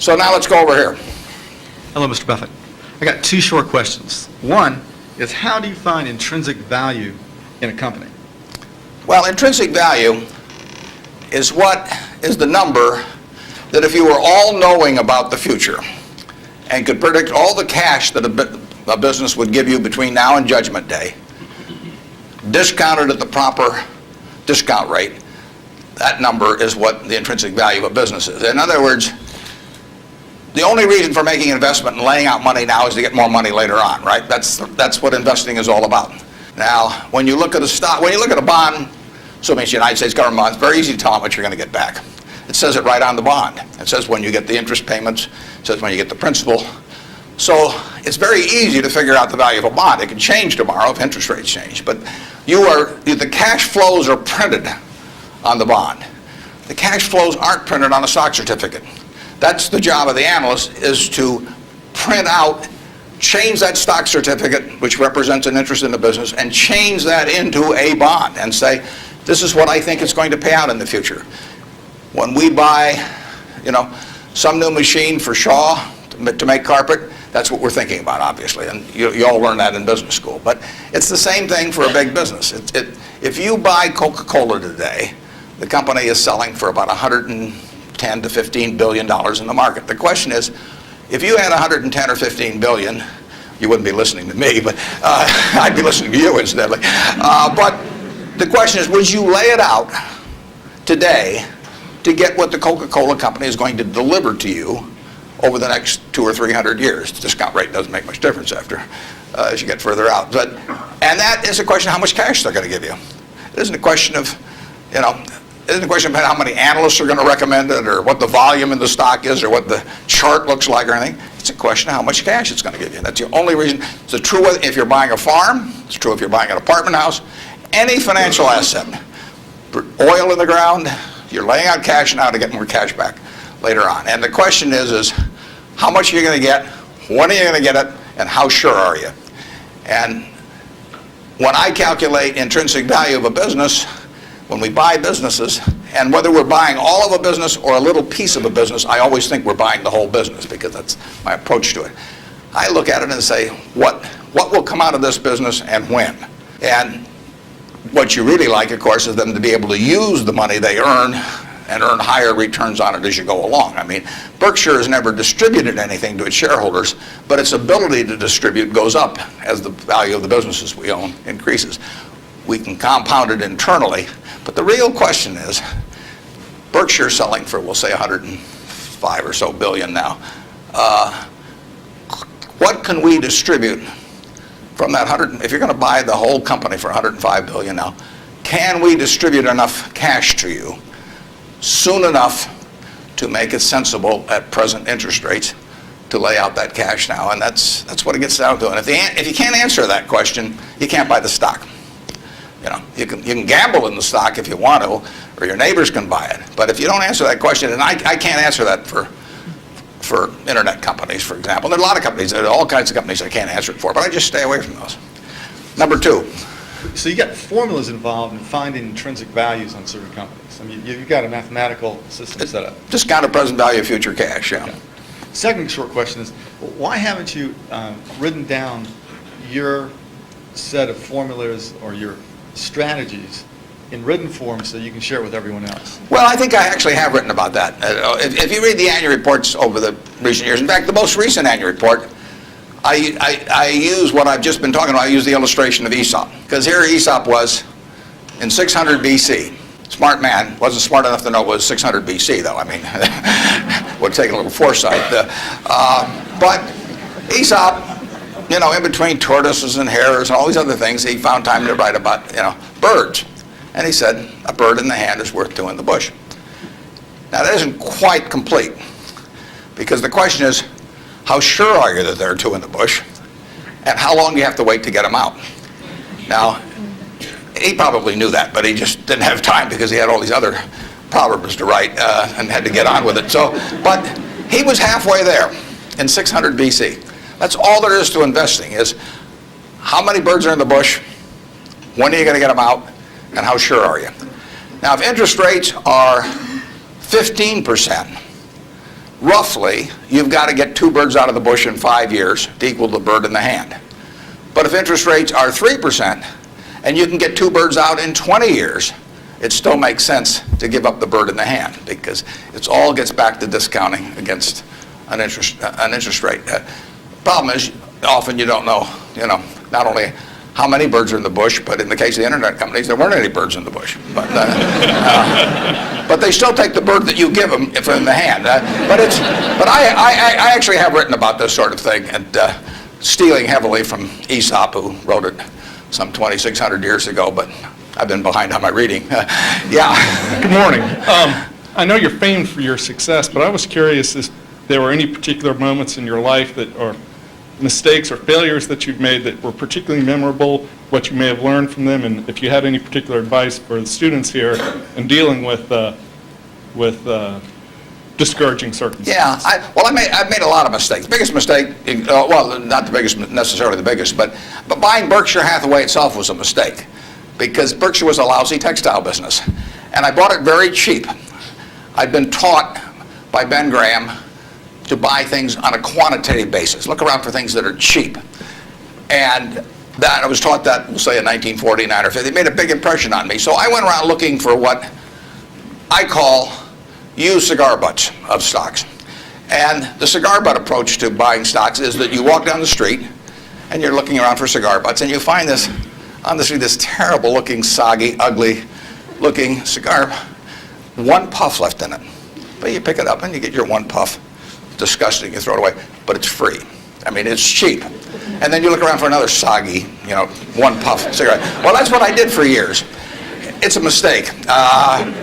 So now let's go over here. Hello, Mr. Buffett. I got two short questions. One is, how do you find intrinsic value in a company? Well, intrinsic value is what is the number that if you were all-knowing about the future and could predict all the cash that a business would give you between now and Judgment Day, discounted at the proper discount rate, that number is what the intrinsic value of a business is. In other words, the only reason for making an investment and laying out money now is to get more money later on, right? That's what investing is all about. Now, when you look at a stock, when you look at a bond, assuming it's the United States government bond, it's very easy to tell how much you're going to get back. It says it right on the bond. It says when you get the interest payments, it says when you get the principal. So it's very easy to figure out the value of a bond. It can change tomorrow if interest rates change, but the cash flows are printed on the bond. The cash flows aren't printed on a stock certificate. That's the job of the analyst, is to print out, change that stock certificate, which represents an interest in the business, and change that into a bond and say, this is what I think it's going to pay out in the future. When we buy, some new machine for Shaw to make carpet, that's what we're thinking about, obviously, and you all learn that in business school. But it's the same thing for a big business. If you buy Coca-Cola today, the company is selling for about $110 to $15 billion in the market. The question is, if you had 110 or 15 billion, you wouldn't be listening to me, but I'd be listening to you incidentally. But the question is, would you lay it out today to get what the Coca-Cola company is going to deliver to you over the next 200 or 300 years? The discount rate doesn't make much difference as you get further out. And that is a question of how much cash they're going to give you. It isn't a question of, it isn't a question about how many analysts are going to recommend it or what the volume in the stock is or what the chart looks like or anything. It's a question of how much cash it's going to give you. That's the only reason. It's true if you're buying a farm. It's true if you're buying an apartment house. Any financial asset. Oil in the ground, you're laying out cash now to get more cash back later on. And the question is how much are you going to get, when are you going to get it, and how sure are you? And when I calculate intrinsic value of a business, when we buy businesses, and whether we're buying all of a business or a little piece of a business, I always think we're buying the whole business because that's my approach to it. I look at it and say, what will come out of this business and when? And what you really like, of course, is them to be able to use the money they earn and earn higher returns on it as you go along. I mean, Berkshire has never distributed anything to its shareholders, but its ability to distribute goes up as the value of the businesses we own increases. We can compound it internally, but the real question is, Berkshire selling for, we'll say, 105 or so billion now. What can we distribute from that 100? If you're going to buy the whole company for 105 billion now, can we distribute enough cash to you soon enough to make it sensible at present interest rates to lay out that cash now? And that's what it gets down to. And if you can't answer that question, you can't buy the stock. You can gamble in the stock if you want to, or your neighbors can buy it. But if you don't answer that question, and I can't answer that for internet companies, for example. There are a lot of companies, there are all kinds of companies I can't answer it for, but I just stay away from those. Number two. So you got formulas involved in finding intrinsic values on certain companies. I mean, you've got a mathematical system set up. Discounted present value of future cash, yeah. Okay. Second short question is, why haven't you written down your set of formulas or your strategies in written form so you can share it with everyone else? Well, I think I actually have written about that. If you read the annual reports over the recent years, in fact, the most recent annual report, I use what I've just been talking about. I use the illustration of Aesop. Because here Aesop was in 600 BC. Smart man. Wasn't smart enough to know it was 600 BC, though. I mean, would take a little foresight. But Aesop, in between tortoises and hares and all these other things, he found time to write about, birds. And he said, a bird in the hand is worth two in the bush. Now, that isn't quite complete, because the question is, how sure are you that there are two in the bush? And how long do you have to wait to get them out? Now, he probably knew that, but he just didn't have time because he had all these other proverbs to write and had to get on with it. But he was halfway there in 600 BC. That's all there is to investing, is how many birds are in the bush, when are you going to get them out, and how sure are you? Now, if interest rates are 15%, roughly, you've got to get 2 birds out of the bush in 5 years to equal the bird in the hand. But if interest rates are 3%, and you can get 2 birds out in 20 years, it still makes sense to give up the bird in the hand, because it all gets back to discounting against an interest rate. Problem is, often you don't know, not only how many birds are in the bush, but in the case of the internet companies, there weren't any birds in the bush. But they still take the bird that you give them if in the hand. But I actually have written about this sort of thing, and stealing heavily from Aesop, who wrote it some 2,600 years ago, but I've been behind on my reading. Yeah. Good morning. I know you're famed for your success, but I was curious if there were any particular moments in your life that, or mistakes or failures that you've made that were particularly memorable, what you may have learned from them, and if you had any particular advice for the students here in dealing with discouraging circumstances. Yeah, I've made a lot of mistakes. Biggest mistake, well, not the biggest, necessarily the biggest, but buying Berkshire Hathaway itself was a mistake, because Berkshire was a lousy textile business, and I bought it very cheap. I'd been taught by Ben Graham to buy things on a quantitative basis. Look around for things that are cheap. And I was taught that, we'll say in 1949 or 50. It made a big impression on me. So I went around looking for what I call used cigar butts of stocks. And the cigar butt approach to buying stocks is that you walk down the street and you're looking around for cigar butts, and you find this, on the street, this terrible looking, soggy, ugly looking cigar, 1 puff left in it. But you pick it up and you get your 1 puff. Disgusting, you throw it away, but it's free. I mean, it's cheap. And then you look around for another soggy, 1 puff cigarette. Well, that's what I did for years. It's a mistake.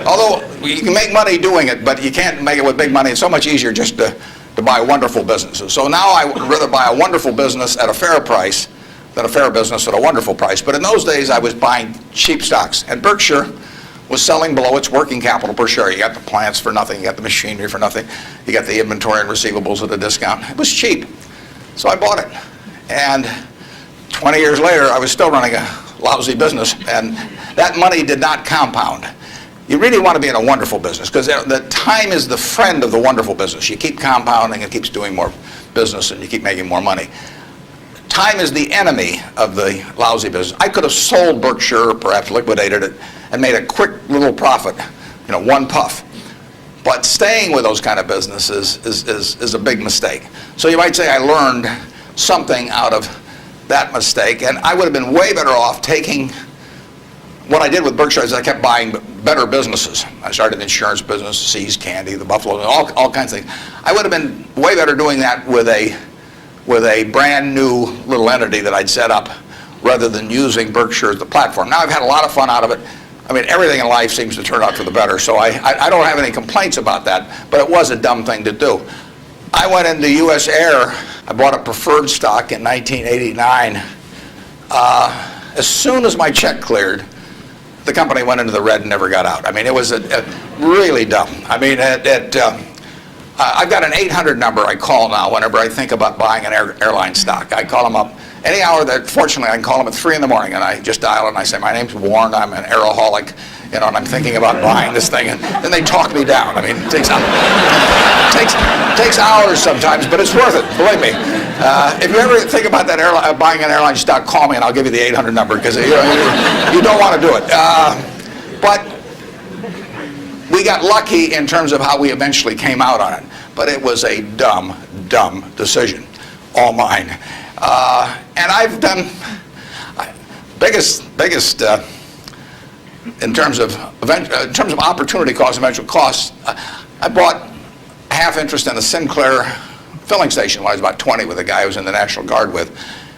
Although you can make money doing it, but you can't make it with big money. It's so much easier just to buy wonderful businesses. So now I would rather buy a wonderful business at a fair price than a fair business at a wonderful price. But in those days, I was buying cheap stocks. And Berkshire was selling below its working capital per share. You got the plants for nothing, you got the machinery for nothing, you got the inventory and receivables at a discount. It was cheap. So I bought it. And 20 years later, I was still running a lousy business, and that money did not compound. You really want to be in a wonderful business, because the time is the friend of the wonderful business. You keep compounding, it keeps doing more business, and you keep making more money. Time is the enemy of the lousy business. I could have sold Berkshire, perhaps liquidated it, and made a quick little profit, 1 puff. But staying with those kind of businesses is a big mistake. So you might say I learned something out of that mistake, and I would have been way better off taking what I did with Berkshire is I kept buying better businesses. I started the insurance business, See's Candy, the Buffalo, all kinds of things. I would have been way better doing that with a brand new little entity that I'd set up, rather than using Berkshire as the platform. Now I've had a lot of fun out of it. I mean, everything in life seems to turn out for the better, so I don't have any complaints about that, but it was a dumb thing to do. I went into U.S. Air. I bought a preferred stock in 1989. As soon as my check cleared, the company went into the red and never got out. I mean, it was really dumb. I mean, I've got an 800 number I call now whenever I think about buying an airline stock. I call them up any hour that, fortunately, I can call them at 3 in the morning, and I just dial and I say, my name's Warren, I'm an aeroholic, and I'm thinking about buying this thing, and then they talk me down. I mean, it takes hours sometimes, but it's worth it, believe me. If you ever think about that buying an airline stock, call me and I'll give you the 800 number, because you don't want to do it. But we got lucky in terms of how we eventually came out on it, but it was a dumb decision, all mine. And I've done biggest in terms of opportunity cost, eventual costs. I bought half interest in a Sinclair filling station when I was about 20 with a guy I was in the National Guard with,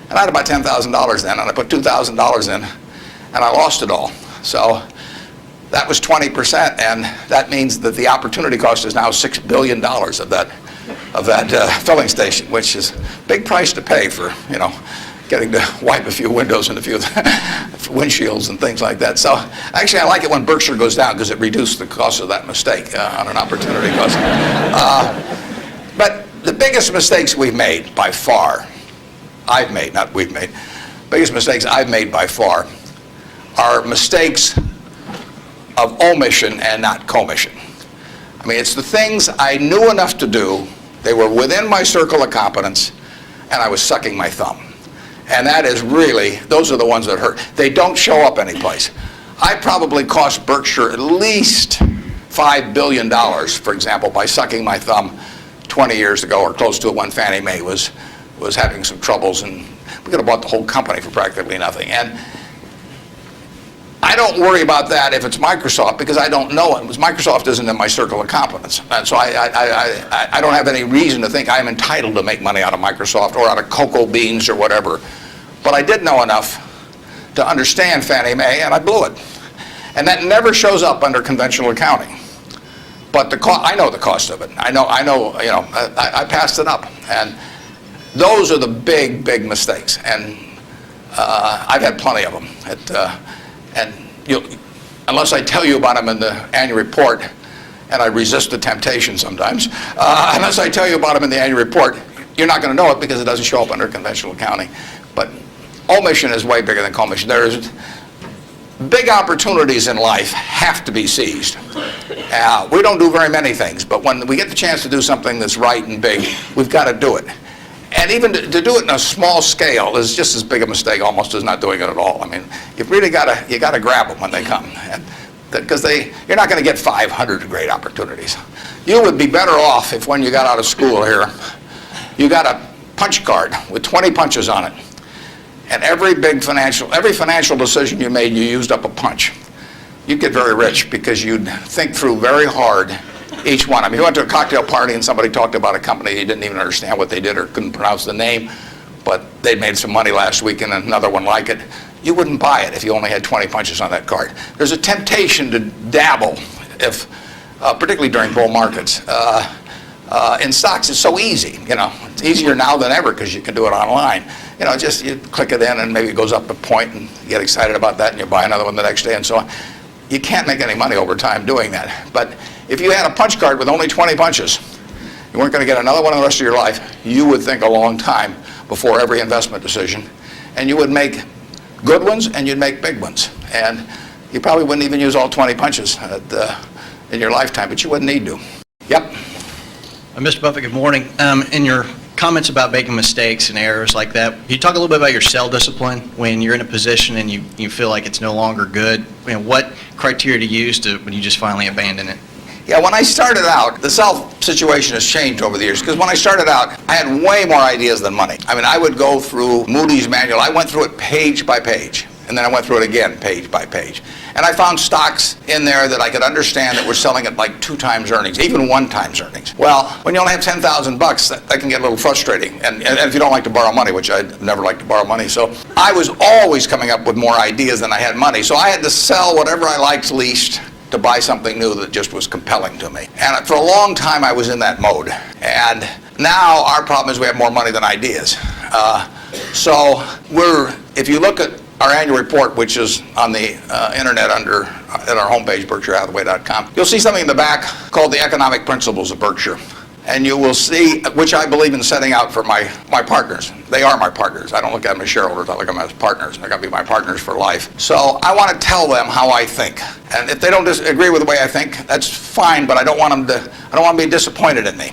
and I had about $10,000 then, and I put $2,000 in, and I lost it all. So that was 20%, and that means that the opportunity cost is now $6 billion of that filling station, which is a big price to pay for, getting to wipe a few windows and a few windshields and things like that. So actually I like it when Berkshire goes down, because it reduced the cost of that mistake on an opportunity cost. But the biggest mistakes we've made by far, biggest mistakes I've made by far are mistakes of omission and not commission. I mean, it's the things I knew enough to do They were within my circle of competence, and I was sucking my thumb. And that is really, those are the ones that hurt. They don't show up anyplace. I probably cost Berkshire at least $5 billion, for example, by sucking my thumb 20 years ago or close to it when Fannie Mae was having some troubles, and we could have bought the whole company for practically nothing. And I don't worry about that if it's Microsoft, because I don't know it. Because Microsoft isn't in my circle of competence. And so I don't have any reason to think I'm entitled to make money out of Microsoft or out of cocoa beans or whatever. But I did know enough to understand Fannie Mae, and I blew it. And that never shows up under conventional accounting. But I know the cost of it. I know. I passed it up. And those are the big, big mistakes. And I've had plenty of them. And unless I tell you about them in the annual report, and I resist the temptation sometimes, unless I tell you about them in the annual report, you're not going to know it because it doesn't show up under conventional accounting. But omission is way bigger than commission. There's big opportunities in life have to be seized. We don't do very many things, but when we get the chance to do something that's right and big, we've got to do it. And even to do it in a small scale is just as big a mistake almost as not doing it at all. I mean, you've really got to grab them when they come, because you're not going to get 500 great opportunities. You would be better off if when you got out of school here, you got a punch card with 20 punches on it, and every financial decision you made, you used up a punch. You'd get very rich because you'd think through very hard each one. I mean, you went to a cocktail party and somebody talked about a company you didn't even understand what they did or couldn't pronounce the name, but they made some money last week and another one like it. You wouldn't buy it if you only had 20 punches on that card. There's a temptation to dabble, particularly during bull markets. In stocks, it's so easy. It's easier now than ever because you can do it online. Just you click it in and maybe it goes up a point and you get excited about that and you buy another one the next day and so on. You can't make any money over time doing that. But if you had a punch card with only 20 punches, you weren't going to get another one the rest of your life, you would think a long time before every investment decision. And you would make good ones and you'd make big ones. And you probably wouldn't even use all 20 punches in your lifetime, but you wouldn't need to. Yep. Mr. Buffett, good morning. In your comments about making mistakes and errors like that, can you talk a little bit about your sell discipline when you're in a position and you feel like it's no longer good? What criteria to use when you just finally abandon it? Yeah, when I started out, the sell situation has changed over the years, because when I started out, I had way more ideas than money. I mean, I would go through Moody's manual. I went through it page by page, and then I went through it again page by page. And I found stocks in there that I could understand that were selling at like 2 times earnings, even 1 times earnings. Well, when you only have $10,000, that can get a little frustrating. And if you don't like to borrow money, which I never like to borrow money, so I was always coming up with more ideas than I had money. So I had to sell whatever I liked least to buy something new that just was compelling to me. And for a long time, I was in that mode. And now our problem is we have more money than ideas. So if you look at our annual report, which is on the internet at our homepage, BerkshireHathaway.com, you'll see something in the back called the Economic Principles of Berkshire. And you will see, which I believe in setting out for my partners. They are my partners. I don't look at them as shareholders. I look at them as partners. They're going to be my partners for life. So I want to tell them how I think. And if they don't agree with the way I think, that's fine. But I don't want them to be disappointed in me.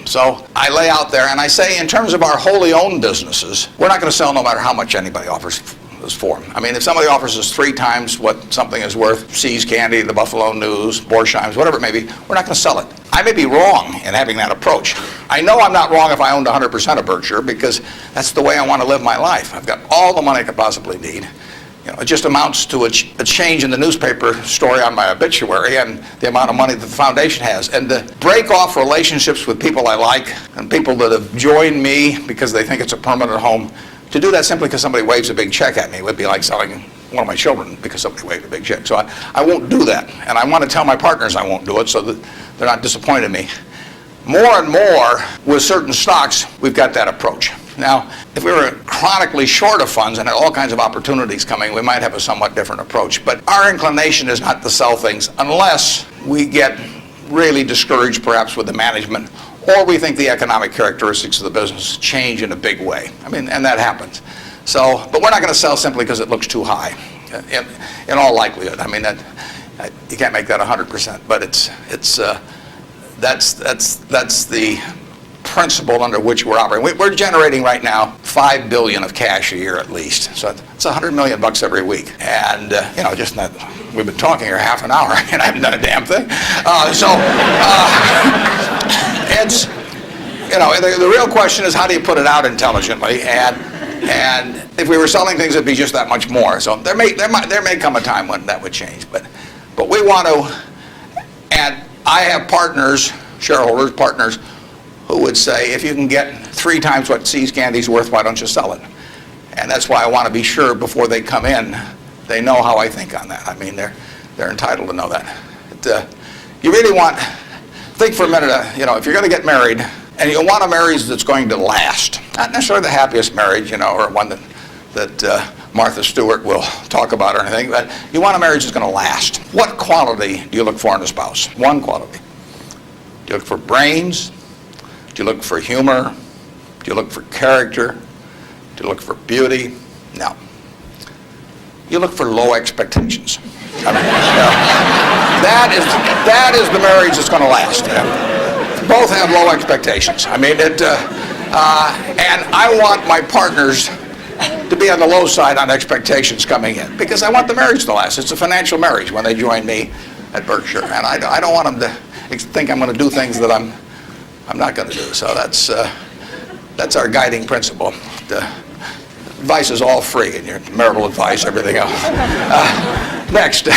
So I lay out there and I say, in terms of our wholly owned businesses, we're not going to sell no matter how much anybody offers us for. I mean, if somebody offers us 3 times what something is worth, See's Candy, the Buffalo News, Borsheim's, whatever it may be, we're not going to sell it. I may be wrong in having that approach. I know I'm not wrong if I owned 100% of Berkshire, because that's the way I want to live my life. I've got all the money I could possibly need. It just amounts to a change in the newspaper story on my obituary and the amount of money that the foundation has. And to break off relationships with people I like and people that have joined me because they think it's a permanent home, to do that simply because somebody waves a big check at me would be like selling one of my children because somebody waved a big check. So I won't do that. And I want to tell my partners I won't do it so that they're not disappointed in me. More and more with certain stocks, we've got that approach. Now, if we were chronically short of funds and had all kinds of opportunities coming, we might have a somewhat different approach. But our inclination is not to sell things unless we get really discouraged perhaps with the management, or we think the economic characteristics of the business change in a big way. I mean, and that happens. So, but we're not going to sell simply because it looks too high, in all likelihood. I mean, you can't make that 100%, but that's the principle under which we're operating. We're generating right now $5 billion of cash a year at least. So it's $100 million every week. And, just not, we've been talking here half an hour and I haven't done a damn thing. It's, the real question is how do you put it out intelligently? And if we were selling things, it'd be just that much more. So there may come a time when that would change. But we want to, and I have shareholders, partners, who would say, if you can get 3 times what See's Candy's worth, why don't you sell it? And that's why I want to be sure before they come in, they know how I think on that. I mean, they're entitled to know that. You really think for a minute, if you're going to get married, and you want a marriage that's going to last, not necessarily the happiest marriage, or one that Martha Stewart will talk about or anything, but you want a marriage that's going to last. What quality do you look for in a spouse? One quality. Do you look for brains? Do you look for humor? Do you look for character? Do you look for beauty? No. You look for low expectations. I mean, that is the marriage that's going to last. Both have low expectations. I mean, and I want my partners to be on the low side on expectations coming in because I want the marriage to last. It's a financial marriage when they join me at Berkshire, and I don't want them to think I'm going to do things that I'm not going to do. So that's our guiding principle. The advice is all free, and your marital advice, everything else. Next.